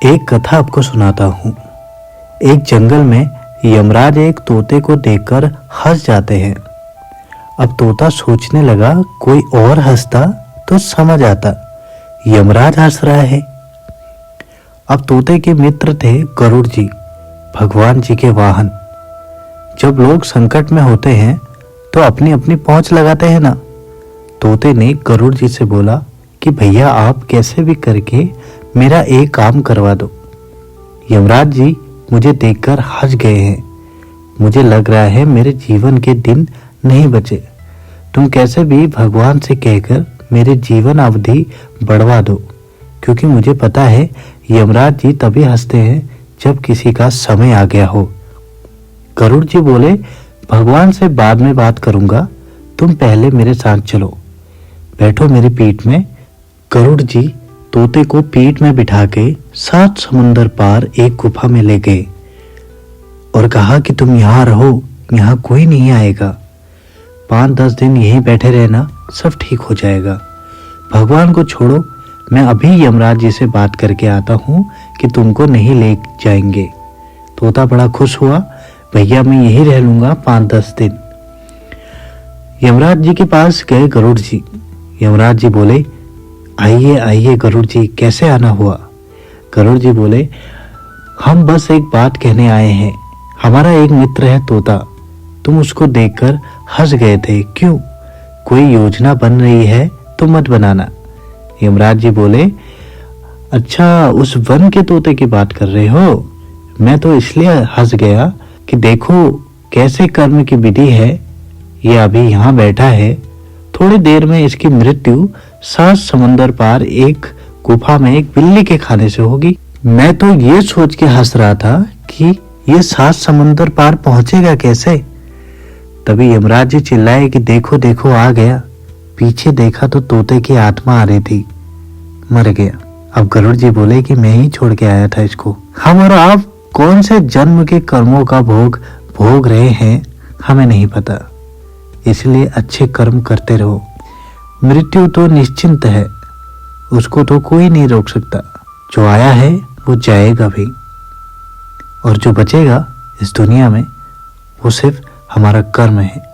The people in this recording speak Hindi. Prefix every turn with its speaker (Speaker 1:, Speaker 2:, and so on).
Speaker 1: एक कथा आपको सुनाता हूँ। एक जंगल में यमराज एक तोते को देखकर हंस जाते हैं। अब तोता सोचने लगा कोई और हंसता तो समझ आता यमराज हंस रहा है। अब तोते के मित्र थे गरुड़ जी, भगवान जी के वाहन। जब लोग संकट में होते हैं तो अपनी अपनी पहुंच लगाते हैं ना। तोते ने गरुड़ जी से बोला कि भैया आप कैसे भी करके मेरा एक काम करवा दो। यमराज जी मुझे देखकर हंस गए हैं। मुझे लग रहा है मेरे जीवन के दिन नहीं बचे। तुम कैसे भी भगवान से कहकर मेरे जीवन अवधि बढ़वा दो, क्योंकि मुझे पता है यमराज जी तभी हंसते हैं जब किसी का समय आ गया हो। गरुड़ जी बोले, भगवान से बाद में बात करूंगा, तुम पहले मेरे साथ चलो, बैठो मेरी पीठ में। गरुड़ जी तोते को पीठ में बिठा के 7 समुंदर पार एक गुफा में ले गए और कहा कि तुम यहाँ रहो, यहाँ कोई नहीं आएगा। 5-10 दिन यहीं बैठे रहना, सब ठीक हो जाएगा। भगवान को छोड़ो, मैं अभी यमराज जी से बात करके आता हूँ कि तुमको नहीं ले जाएंगे। तोता बड़ा खुश हुआ, भैया मैं यहीं रह लूंगा 5-10 दिन। यमराज जी के पास गए गरुड़ जी। यमराज जी बोले, आइए आइए गरुड़ जी, कैसे आना हुआ? गरुड़ जी बोले, हम बस एक बात कहने आए हैं। हमारा एक मित्र है तोता, तुम उसको देखकर हंस गए थे, क्यों? कोई योजना बन रही है तो मत बनाना। यमराज जी बोले, अच्छा उस वन के तोते की बात कर रहे हो? मैं तो इसलिए हंस गया कि देखो कैसे कर्म की विधि है। ये अभी यहाँ बैठा है, थोड़ी देर में इसकी मृत्यु 7 समुंदर पार एक गुफा में एक बिल्ली के खाने से होगी। मैं तो ये सोच के हंस रहा था कि ये 7 समुंदर पार पहुंचेगा कैसे। तभी यमराज जी चिल्लाए कि देखो देखो आ गया। पीछे देखा तो तोते की आत्मा आ रही थी, मर गया। अब गरुड़ जी बोले कि मैं ही छोड़ के आया था इसको। हम और आप कौन से जन्म के कर्मों का भोग रहे हैं हमें नहीं पता, इसलिए अच्छे कर्म करते रहो। मृत्यु तो निश्चिंत है, उसको तो कोई नहीं रोक सकता। जो आया है वो जाएगा भी, और जो बचेगा इस दुनिया में वो सिर्फ हमारा कर्म है।